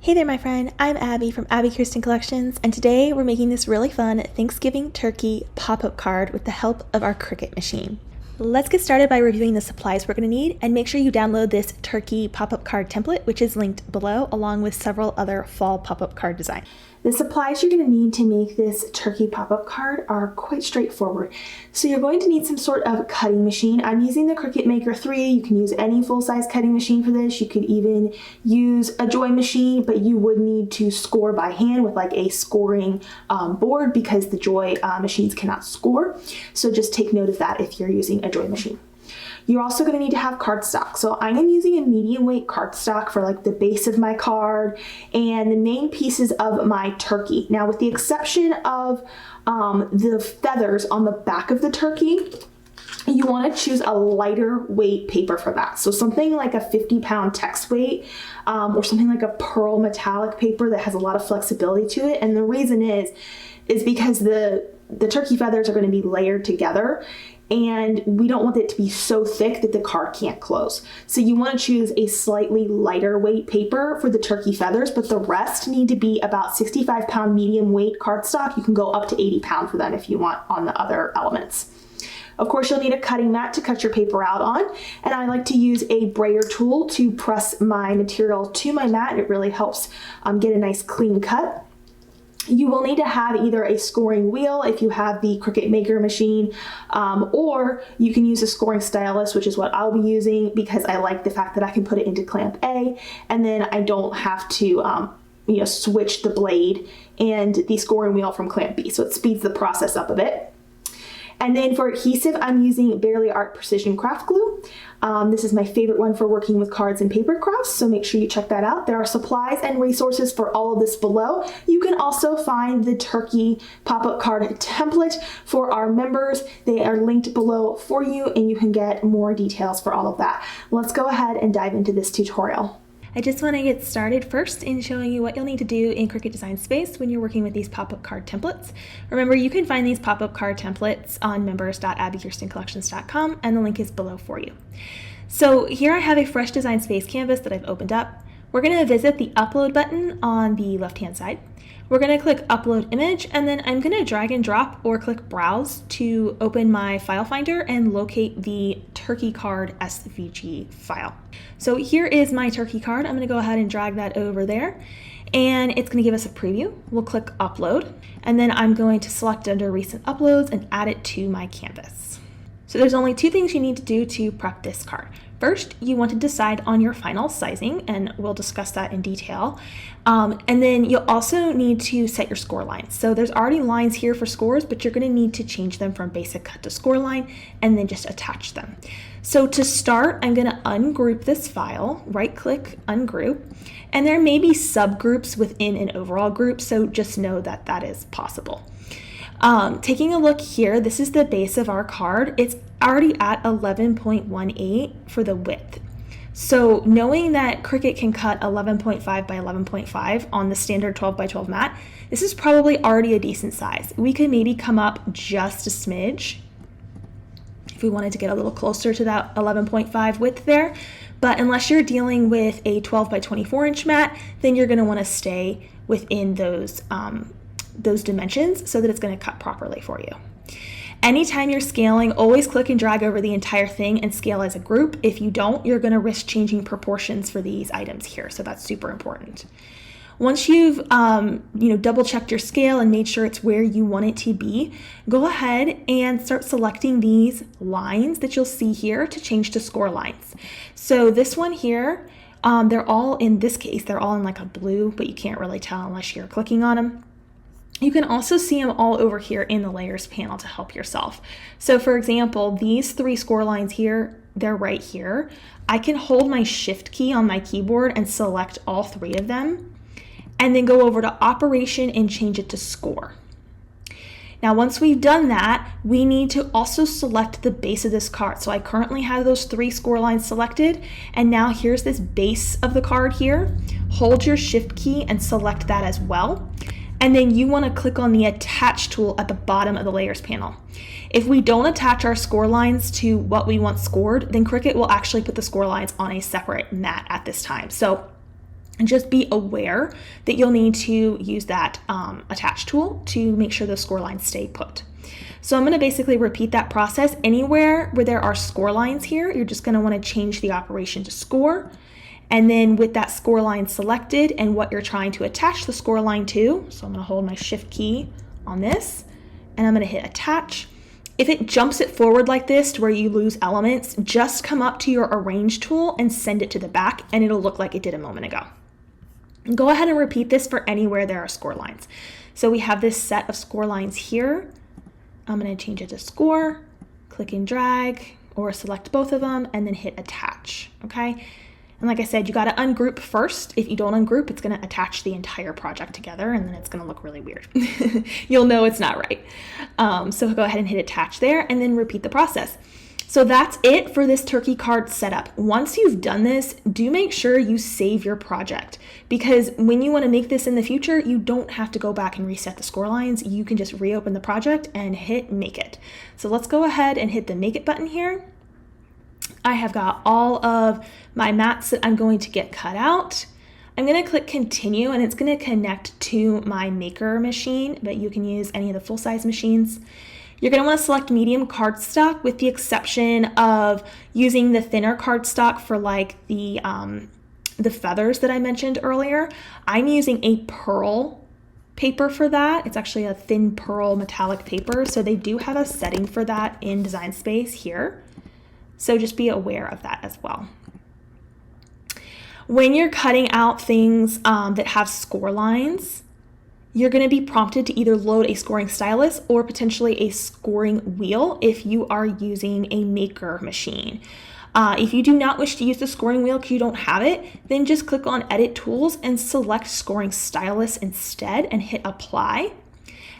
Hey there, my friend. I'm Abby from Abbi Collections, and today we're making this really fun Thanksgiving turkey pop-up card with the help of our Cricut machine. Let's get started by reviewing the supplies we're going to need, and make sure you download this turkey pop-up card template, which is linked below, along with several other fall pop-up card designs. The supplies you're going to need to make this turkey pop-up card are quite straightforward. So you're going to need some sort of cutting machine. I'm using the Cricut Maker 3. You can use any full-size cutting machine for this. You could even use a Joy machine, but you would need to score by hand with like a scoring board because the Joy machines cannot score. So just take note of that if you're using a Joy machine. You're also going to need to have cardstock. So I am using a medium weight cardstock for like the base of my card and the main pieces of my turkey. Now, with the exception of the feathers on the back of the turkey, you want to choose a lighter weight paper for that. So something like a 50-pound text weight or something like a pearl metallic paper that has a lot of flexibility to it. And the reason is because the turkey feathers are going to be layered together, and we don't want it to be so thick that the card can't close. So you want to choose a slightly lighter weight paper for the turkey feathers, but the rest need to be about 65-pound medium weight cardstock. You can go up to 80-pound for them if you want on the other elements. Of course, you'll need a cutting mat to cut your paper out on, and I like to use a brayer tool to press my material to my mat. It really helps get a nice clean cut. You will need to have either a scoring wheel if you have the Cricut Maker machine, or you can use a scoring stylus, which is what I'll be using because I like the fact that I can put it into clamp A, and then I don't have to switch the blade and the scoring wheel from clamp B, so it speeds the process up a bit. And then for adhesive, I'm using Barely Art Precision Craft Glue. This is my favorite one for working with cards and paper crafts, so make sure you check that out. There are supplies and resources for all of this below. You can also find the turkey pop-up card template for our members. They are linked below for you, and you can get more details for all of that. Let's go ahead and dive into this tutorial. I just want to get started first in showing you what you'll need to do in Cricut Design Space when you're working with these pop-up card templates. Remember, you can find these pop-up card templates on members.abbikirstencollections.com, and the link is below for you. So here I have a fresh Design Space canvas that I've opened up. We're going to visit the Upload button on the left-hand side. We're going to click Upload Image, and then I'm going to drag and drop or click Browse to open my file finder and locate the turkey card SVG file. So here is my turkey card. I'm going to go ahead and drag that over there, and it's going to give us a preview. We'll click Upload, and then I'm going to select under Recent Uploads and add it to my canvas. So there's only two things you need to do to prep this card. First, you want to decide on your final sizing, and we'll discuss that in detail. And then you'll also need to set your score lines. So there's already lines here for scores, but you're going to need to change them from basic cut to score line and then just attach them. So to start, I'm going to ungroup this file, right-click, ungroup, and there may be subgroups within an overall group, so just know that that is possible. Taking a look here, this is the base of our card. It's already at 11.18 for the width. So knowing that Cricut can cut 11.5 by 11.5 on the standard 12 by 12 mat, this is probably already a decent size. We could maybe come up just a smidge if we wanted to get a little closer to that 11.5 width there. But unless you're dealing with a 12 by 24 inch mat, then you're going to want to stay within those dimensions so that it's going to cut properly for you. Anytime you're scaling, always click and drag over the entire thing and scale as a group. If you don't, you're going to risk changing proportions for these items here, so that's super important. Once you've double checked your scale and made sure it's where you want it to be, go ahead and start selecting these lines that you'll see here to change to score lines. So this one here, they're all in like a blue, but you can't really tell unless you're clicking on them. You can also see them all over here in the layers panel to help yourself. So for example, these three score lines here, they're right here. I can hold my shift key on my keyboard and select all three of them, and then go over to Operation and change it to Score. Now, once we've done that, we need to also select the base of this card. So I currently have those three score lines selected, and now here's this base of the card here. Hold your shift key and select that as well. And then you want to click on the Attach tool at the bottom of the Layers panel. If we don't attach our score lines to what we want scored, then Cricut will actually put the score lines on a separate mat at this time. So And just be aware that you'll need to use that attach tool to make sure the score lines stay put. So I'm going to basically repeat that process. Anywhere where there are score lines here, you're just going to want to change the operation to score. And then with that score line selected and what you're trying to attach the score line to, so I'm going to hold my shift key on this and I'm going to hit attach. If it jumps it forward like this to where you lose elements, just come up to your arrange tool and send it to the back and it'll look like it did a moment ago. Go ahead and repeat this for anywhere there are score lines. So we have this set of score lines here. I'm going to change it to score, click and drag, or select both of them, and then hit attach, okay? And like I said, you got to ungroup first. If you don't ungroup, it's going to attach the entire project together, and then it's going to look really weird. You'll know it's not right. So go ahead and hit attach there, and then repeat the process. So that's it for this turkey card setup. Once you've done this, do make sure you save your project, because when you want to make this in the future, you don't have to go back and reset the score lines. You can just reopen the project and hit make it. So let's go ahead and hit the make it button here. I have got all of my mats that I'm going to get cut out. I'm going to click continue and it's going to connect to my maker machine, but you can use any of the full-size machines. You're going to want to select medium cardstock, with the exception of using the thinner cardstock for like the feathers that I mentioned earlier. I'm using a pearl paper for that. It's actually a thin pearl metallic paper, so they do have a setting for that in Design Space here. So just be aware of that as well. When you're cutting out things that have score lines, you're going to be prompted to either load a scoring stylus or potentially a scoring wheel if you are using a maker machine. If you do not wish to use the scoring wheel because you don't have it, then just click on Edit Tools and select Scoring Stylus instead and hit Apply.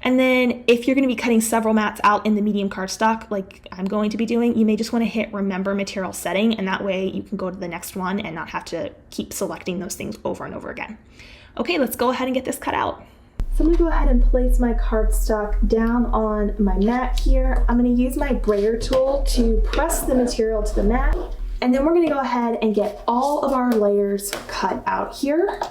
And then if you're going to be cutting several mats out in the medium cardstock, like I'm going to be doing, you may just want to hit Remember Material Setting, and that way you can go to the next one and not have to keep selecting those things over and over again. Okay, let's go ahead and get this cut out. So I'm going to go ahead and place my cardstock down on my mat here. I'm going to use my brayer tool to press the material to the mat, and then we're going to go ahead and get all of our layers cut out here.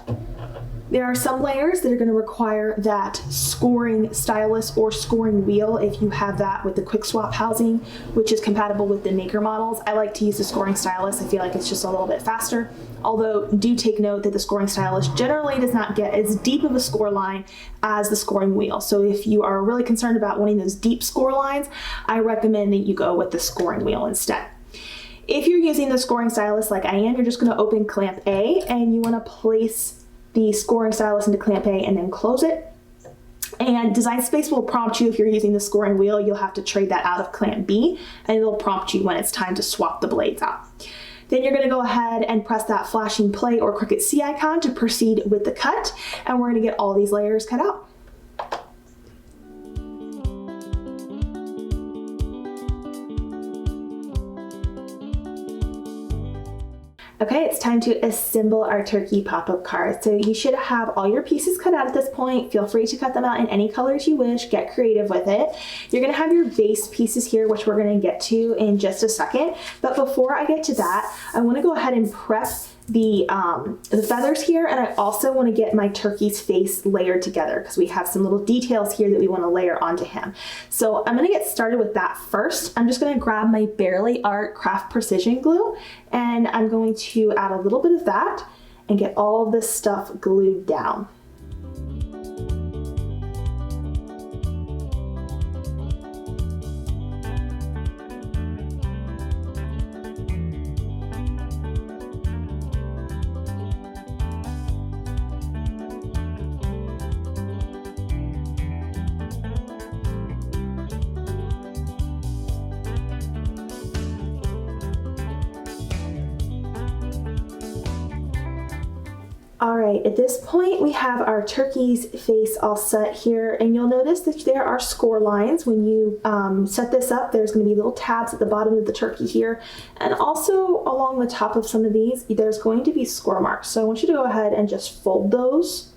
There are some layers that are going to require that scoring stylus or scoring wheel if you have that with the quick swap housing, which is compatible with the maker models. I like to use the scoring stylus. I feel like it's just a little bit faster. Although do take note that the scoring stylus generally does not get as deep of a score line as the scoring wheel. So if you are really concerned about wanting those deep score lines, I recommend that you go with the scoring wheel instead. If you're using the scoring stylus like I am, you're just going to open clamp A and you want to place the scoring stylus into clamp A and then close it. And Design Space will prompt you if you're using the scoring wheel, you'll have to trade that out of clamp B, and it'll prompt you when it's time to swap the blades out. Then you're going to go ahead and press that flashing play or Cricut C icon to proceed with the cut, and we're going to get all these layers cut out. Okay, it's time to assemble our turkey pop-up card. So you should have all your pieces cut out at this point. Feel free to cut them out in any colors you wish. Get creative with it. You're gonna have your base pieces here, which we're gonna get to in just a second. But before I get to that, I wanna go ahead and prep the feathers here, and I also want to get my turkey's face layered together because we have some little details here that we want to layer onto him. So I'm going to get started with that first. I'm just going to grab my Barely Art Craft Precision Glue, and I'm going to add a little bit of that and get all of this stuff glued down. All right, at this point we have our turkey's face all set here, and you'll notice that there are score lines. When you set this up, there's going to be little tabs at the bottom of the turkey here, and also along the top of some of these there's going to be score marks. So I want you to go ahead and just fold those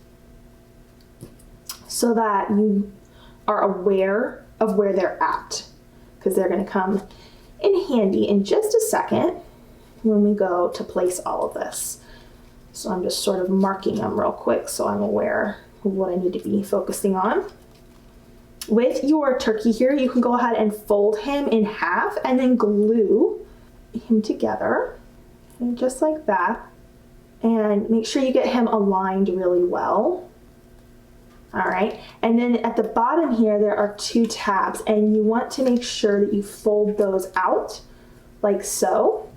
so that you are aware of where they're at, because they're going to come in handy in just a second when we go to place all of this. So I'm just sort of marking them real quick so I'm aware of what I need to be focusing on. With your turkey here, you can go ahead and fold him in half and then glue him together, and just like that. And make sure you get him aligned really well. All right, and then at the bottom here, there are 2 tabs, and you want to make sure that you fold those out like so.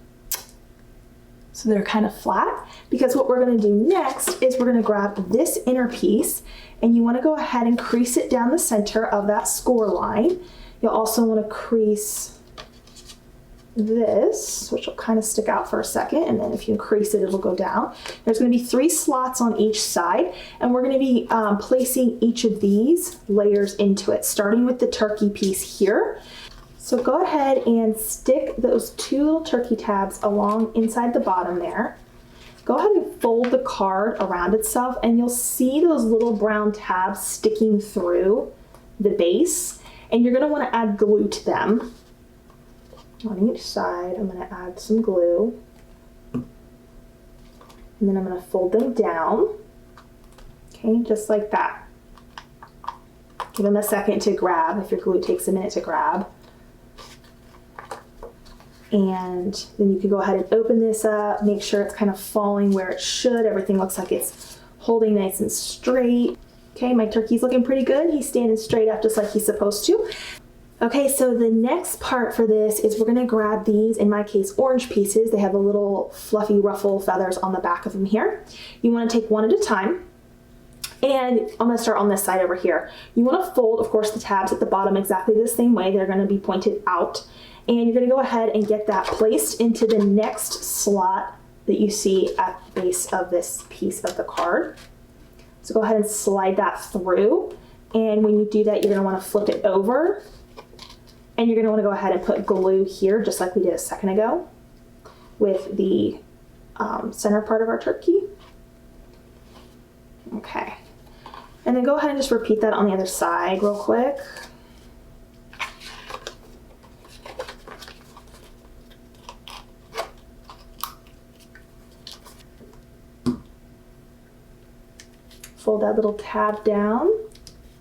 So they're kind of flat, because what we're gonna do next is we're gonna grab this inner piece, and you wanna go ahead and crease it down the center of that score line. You'll also wanna crease this, which will kind of stick out for a second, and then if you increase it, it'll go down. There's going to be 3 slots on each side, and we're going to be placing each of these layers into it, starting with the turkey piece here. So go ahead and stick those 2 little turkey tabs along inside the bottom there. Go ahead and fold the card around itself, and you'll see those little brown tabs sticking through the base, and you're going to want to add glue to them. On each side, I'm going to add some glue, and then I'm going to fold them down, okay, just like that. Give them a second to grab if your glue takes a minute to grab. And then you can go ahead and open this up, make sure it's kind of falling where it should. Everything looks like it's holding nice and straight. Okay, my turkey's looking pretty good. He's standing straight up just like he's supposed to. Okay, so the next part for this is we're gonna grab these, in my case, orange pieces. They have the little fluffy ruffle feathers on the back of them here. You wanna take one at a time. And I'm gonna start on this side over here. You wanna fold, of course, the tabs at the bottom exactly the same way. They're gonna be pointed out. And you're gonna go ahead and get that placed into the next slot that you see at the base of this piece of the card. So go ahead and slide that through. And when you do that, you're gonna wanna flip it over. And you're gonna wanna go ahead and put glue here, just like we did a second ago with the center part of our turkey. Okay. And then go ahead and just repeat that on the other side real quick. Fold that little tab down.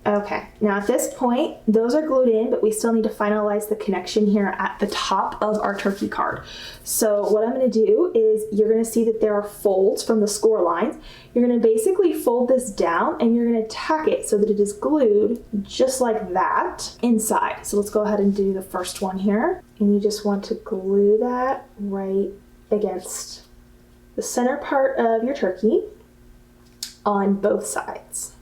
Okay, now at this point, those are glued in, but we still need to finalize the connection here at the top of our turkey card. So what I'm gonna do is you're gonna see that there are folds from the score lines. You're gonna basically fold this down and you're gonna tack it so that it is glued just like that inside. So let's go ahead and do the first one here. And you just want to glue that right against the center part of your turkey on both sides.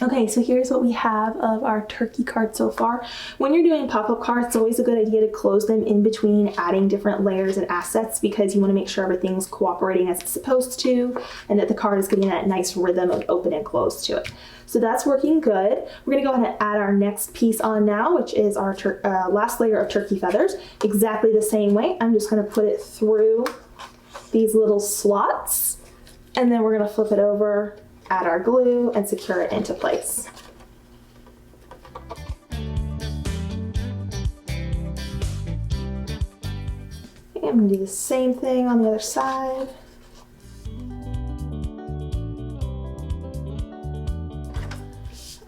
Okay, so here's what we have of our turkey card so far. When you're doing pop-up cards, it's always a good idea to close them in between adding different layers and assets, because you want to make sure everything's cooperating as it's supposed to and that the card is getting that nice rhythm of open and close to it. So that's working good. We're going to go ahead and add our next piece on now, which is our last layer of turkey feathers. Exactly the same way. I'm just going to put it through these little slots, and then we're going to flip it over, add our glue, and secure it into place. Okay, I'm going to do the same thing on the other side.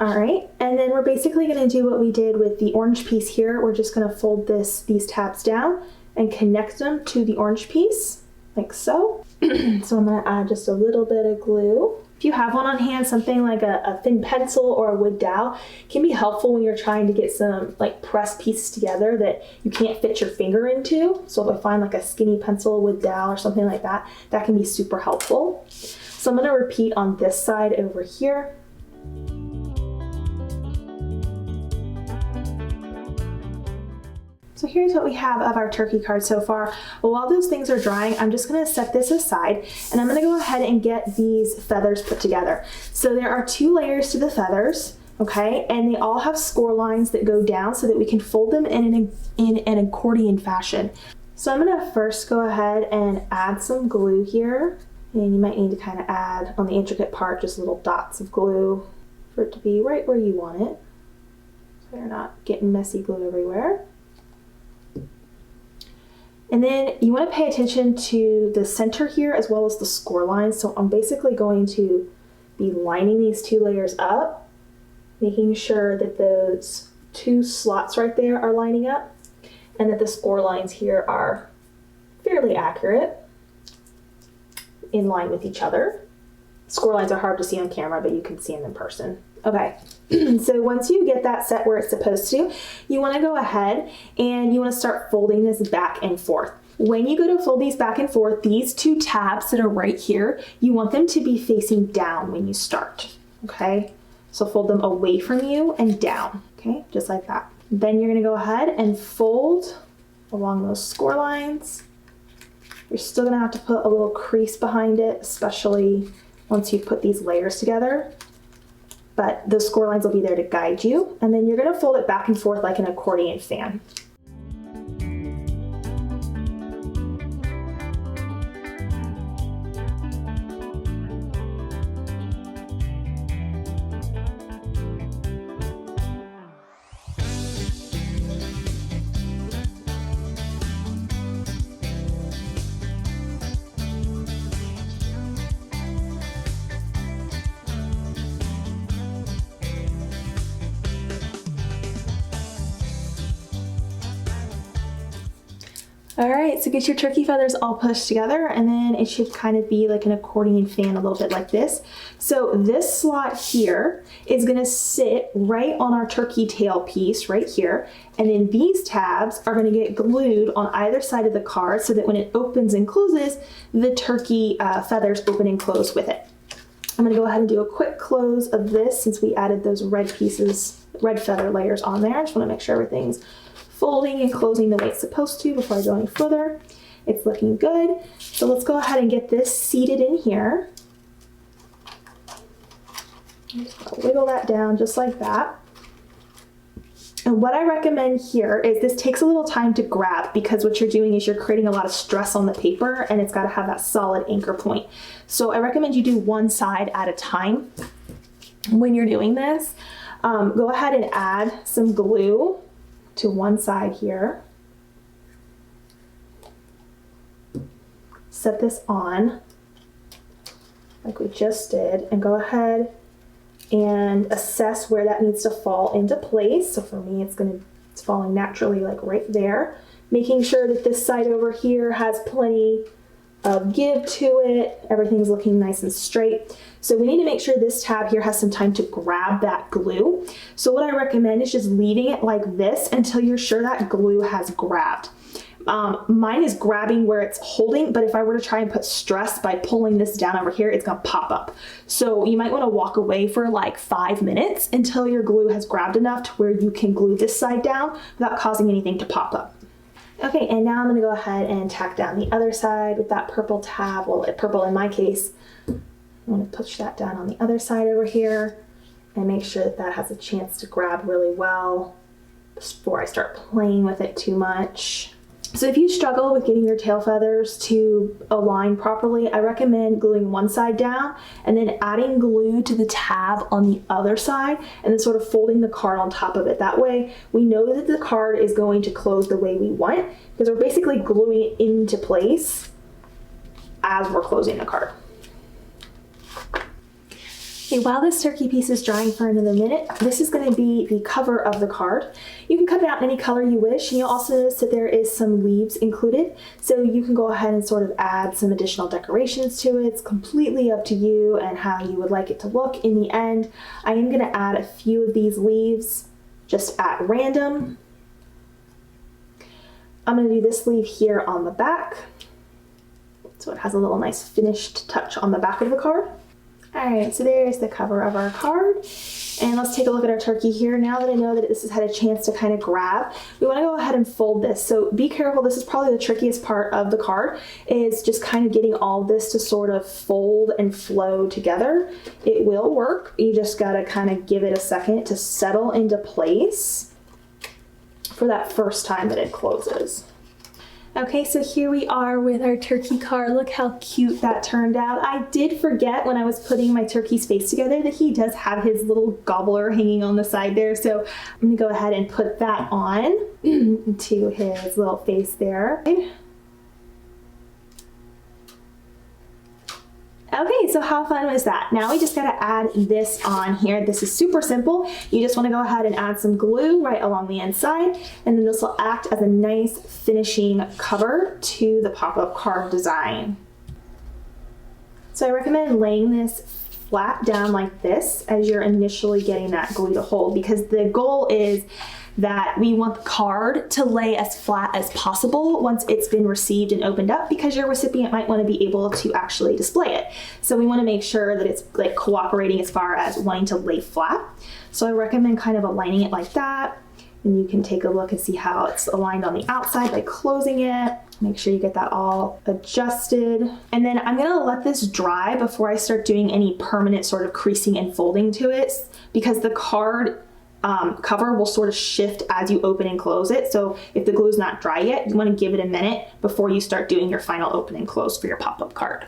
All right, and then we're basically going to do what we did with the orange piece here. We're just going to fold these tabs down and connect them to the orange piece, like so. So I'm going to add just a little bit of glue. If you have one on hand, something like a thin pencil or a wood dowel can be helpful when you're trying to get some like pressed pieces together that you can't fit your finger into. So if I find like a skinny pencil, wood dowel, or something like that, that can be super helpful. So I'm going to repeat on this side over here. So here's what we have of our turkey card so far. Well, while those things are drying, I'm just gonna set this aside, and I'm gonna go ahead and get these feathers put together. So there are 2 layers to the feathers, okay? And they all have score lines that go down so that we can fold them in an accordion fashion. So I'm gonna first go ahead and add some glue here. And you might need to kind of add on the intricate part, just little dots of glue for it to be right where you want it. So you're not getting messy glue everywhere. And then you want to pay attention to the center here as well as the score lines. So I'm basically going to be lining these 2 layers up, making sure that those 2 slots right there are lining up and that the score lines here are fairly accurate, in line with each other. Score lines are hard to see on camera, but you can see them in person. Okay, so once you get that set where it's supposed to, you want to go ahead and you want to start folding this back and forth. When you go to fold these back and forth, these 2 tabs that are right here, you want them to be facing down when you start, okay? So fold them away from you and down, okay? Just like that. Then you're going to go ahead and fold along those score lines. You're still going to have to put a little crease behind it, especially once you've put these layers together. But those score lines will be there to guide you. And then you're going to fold it back and forth like an accordion fan. All right, so get your turkey feathers all pushed together, and then it should kind of be like an accordion fan, a little bit like this. So this slot here is gonna sit right on our turkey tail piece right here, and then these tabs are gonna get glued on either side of the card so that when it opens and closes, the turkey feathers open and close with it. I'm gonna go ahead and do a quick close of this since we added those red pieces, red feather layers on there. I just wanna make sure everything's folding and closing the way it's supposed to before I go any further. It's looking good. So let's go ahead and get this seated in here. I'm just gonna wiggle that down just like that. And what I recommend here is this takes a little time to grab because what you're doing is you're creating a lot of stress on the paper and it's gotta have that solid anchor point. So I recommend you do one side at a time when you're doing this. Go ahead and add some glue to one side here. Set this on like we just did and go ahead and assess where that needs to fall into place. So for me, it's falling naturally like right there. Making sure that this side over here has plenty of give to it. Everything's looking nice and straight. So we need to make sure this tab here has some time to grab that glue. So what I recommend is just leaving it like this until you're sure that glue has grabbed. Mine is grabbing where it's holding, but if I were to try and put stress by pulling this down over here, it's gonna pop up. So you might wanna walk away for like 5 minutes until your glue has grabbed enough to where you can glue this side down without causing anything to pop up. Okay, and now I'm gonna go ahead and tack down the other side with that purple tab, well, purple in my case. I'm gonna push that down on the other side over here and make sure that that has a chance to grab really well before I start playing with it too much. So if you struggle with getting your tail feathers to align properly, I recommend gluing one side down and then adding glue to the tab on the other side and then sort of folding the card on top of it. That way we know that the card is going to close the way we want because we're basically gluing it into place as we're closing the card. Okay, while this turkey piece is drying for another minute, this is going to be the cover of the card. You can cut it out in any color you wish, and you'll also notice that there is some leaves included, so you can go ahead and sort of add some additional decorations to it. It's completely up to you and how you would like it to look. In the end, I am going to add a few of these leaves just at random. I'm going to do this leaf here on the back, so it has a little nice finished touch on the back of the card. Alright, so there's the cover of our card, and let's take a look at our turkey here. Now that I know that this has had a chance to kind of grab, we want to go ahead and fold this. So be careful, this is probably the trickiest part of the card, is just kind of getting all this to sort of fold and flow together. It will work, you just got to kind of give it a second to settle into place for that first time that it closes. Okay, so here we are with our turkey card. Look how cute that turned out. I did forget when I was putting my turkey's face together that he does have his little gobbler hanging on the side there. So I'm gonna go ahead and put that on to his little face there. Okay, so how fun was that? Now we just gotta add this on here. This is super simple. You just wanna go ahead and add some glue right along the inside, and then this will act as a nice finishing cover to the pop-up card design. So I recommend laying this flat down like this as you're initially getting that glue to hold, because the goal is that we want the card to lay as flat as possible once it's been received and opened up, because your recipient might want to be able to actually display it. So we want to make sure that it's like cooperating as far as wanting to lay flat. So I recommend kind of aligning it like that. And you can take a look and see how it's aligned on the outside by closing it. Make sure you get that all adjusted. And then I'm gonna let this dry before I start doing any permanent sort of creasing and folding to it, because the card cover will sort of shift as you open and close it. So if the glue is not dry yet, you want to give it a minute before you start doing your final open and close for your pop-up card.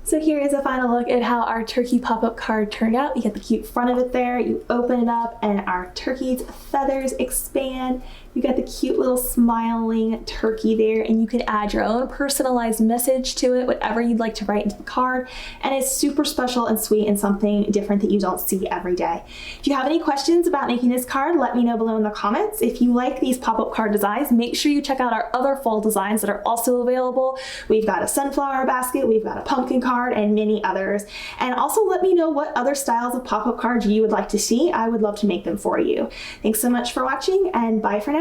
So here is a final look at how our turkey pop-up card turned out. You get the cute front of it there, you open it up and our turkey's feathers expand. You got the cute little smiling turkey there, and you can add your own personalized message to it, whatever you'd like to write into the card. And it's super special and sweet and something different that you don't see every day. If you have any questions about making this card, let me know below in the comments. If you like these pop-up card designs, make sure you check out our other fall designs that are also available. We've got a sunflower basket, we've got a pumpkin card, and many others. And also let me know what other styles of pop-up cards you would like to see. I would love to make them for you. Thanks so much for watching, and bye for now.